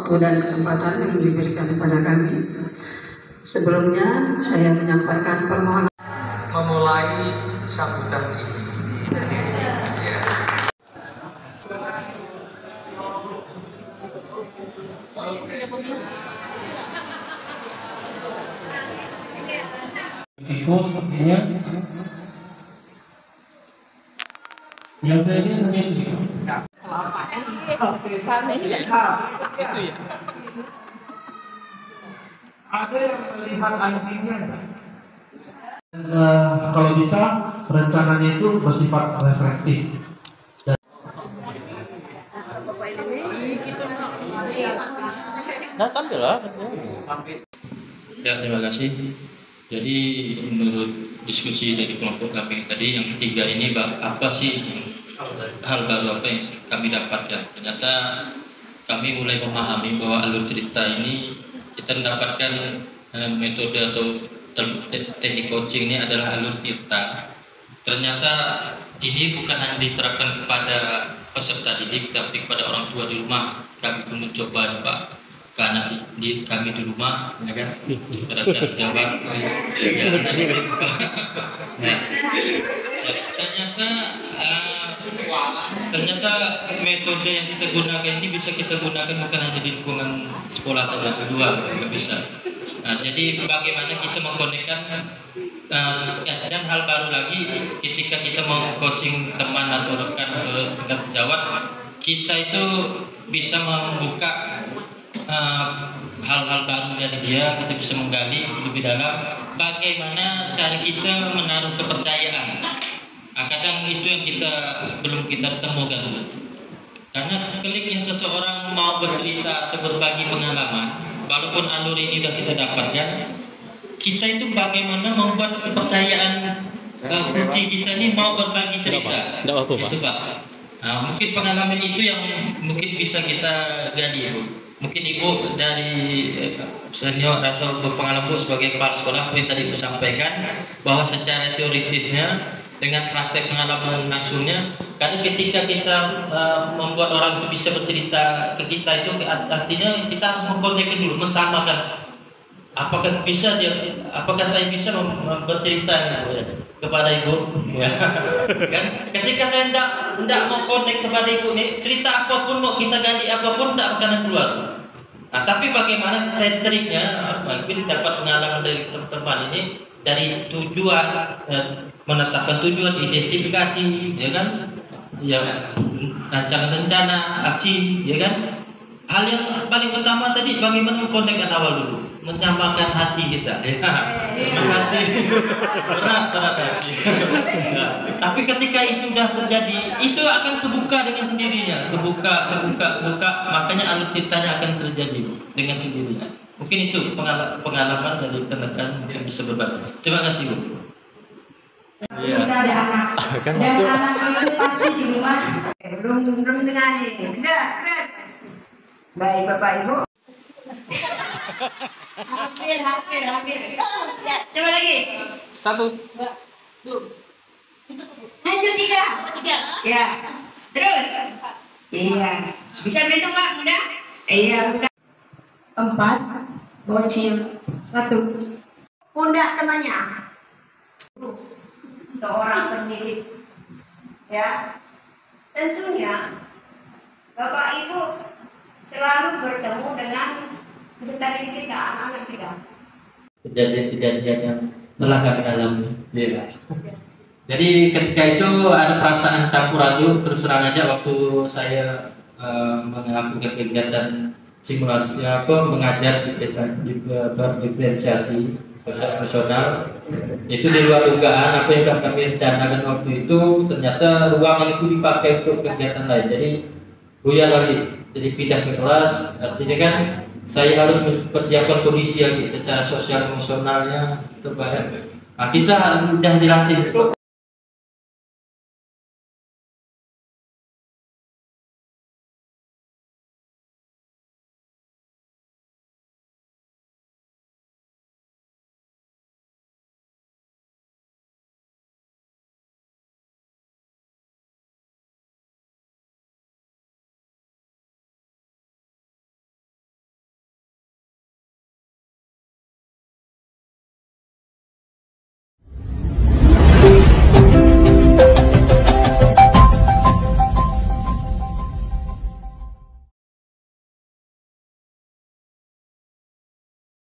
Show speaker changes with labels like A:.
A: waktu dan kesempatan yang diberikan kepada kami. Sebelumnya saya menyampaikan permohonan
B: memulai sambutan ini. Ya.
C: Risiko sepertinya yang saya lihat hanya itu.
B: Itu ya.
C: Ada yang melihat anjingnya nggak?
D: Kalau bisa rencananya itu bersifat reflektif.
E: Nah, sambil lah. Ya, terima kasih. Jadi menurut diskusi dari kelompok kami tadi yang ketiga ini, apa sih hal baru apa yang kami dapatkan? Ternyata kami mulai memahami bahwa alur cerita ini kita mendapatkan metode atau teknik coaching ini adalah alur tirta. Ternyata ini bukan hanya diterapkan kepada peserta didik, tapi kepada orang tua di rumah. Kami pun mencoba Pak ke anak kami di rumah, ya kan? Jawab. Ternyata metode yang kita gunakan ini bisa kita gunakan bukan hanya di lingkungan sekolah saja, kedua juga bisa. Nah, jadi bagaimana kita mengkonekkan dan hal baru lagi ketika kita mau coaching teman atau rekan tingkat sejawat, kita itu bisa membuka hal-hal baru dari dia. Kita bisa menggali lebih dalam bagaimana cara kita menaruh kepercayaan. Kadang itu yang belum kita temukan, karena kliknya seseorang mau bercerita atau berbagi pengalaman, walaupun alur ini sudah kita dapatkan, kita itu bagaimana membuat kepercayaan kunci kita ini mau berbagi cerita. Itu Pak. Nah, mungkin pengalaman itu yang mungkin bisa kita gali, Bu. Mungkin Ibu dari senior atau berpengalaman Bu sebagai kepala sekolah, yang tadi Ibu sampaikan bahwa secara teoritisnya dengan praktek pengalaman langsungnya, karena ketika kita membuat orang itu bisa bercerita ke kita, itu artinya kita harus mengkonekkan dulu, mensamakan. Apakah saya bisa bercerita kepada Ibu? Ya. Kan? Ketika saya tidak mau konek kepada Ibu nih, cerita apapun mau kita gali apapun tidak akan keluar. Nah, tapi bagaimana triknya? Mungkin dapat pengalaman dari teman-teman ini, dari tujuan, menetapkan tujuan, identifikasi, ya kan, ya, rancangan rencana, aksi, ya kan. Hal yang paling utama tadi bagaimana mengkonekkan awal dulu, menyamakan hati kita, ya. Hati berat. Nah, tapi ketika itu sudah terjadi, itu akan kebuka dengan sendirinya, kebuka, makanya alur ceritanya akan terjadi dengan sendirinya. Mungkin itu pengalaman dari rekan-rekan yang bisa berbagi. Terima kasih, Bu.
F: Kita ada anak, dan anak itu pasti di rumah belum sengaja. Enggak. Baik Bapak Ibu. Hampir. Ya, coba lagi.
E: 1, 2,
F: lanjut 3. Ya, terus. Iya. Bisa berhitung Pak, mudah? Iya, mudah. 4, bocil, 1. Pundak temannya. Seorang pendidik, ya, tentunya Bapak Ibu selalu bertemu dengan peserta didik kita, anak-anak kita.
E: Kejadian-kejadian yang telah kami alami. Ya. Jadi ketika itu ada perasaan campur aduk. Terus terang aja waktu saya melakukan kegiatan simulasi mengajar diferensiasi sosial emosional, itu di luar dugaan apa yang sudah kami rencanakan waktu itu. Ternyata ruangan itu dipakai untuk kegiatan lain, jadi buyar lagi, jadi pindah ke kelas. Artinya kan saya harus mempersiapkan kondisi lagi secara sosial emosionalnya terbaik. Nah, kita sudah dilatih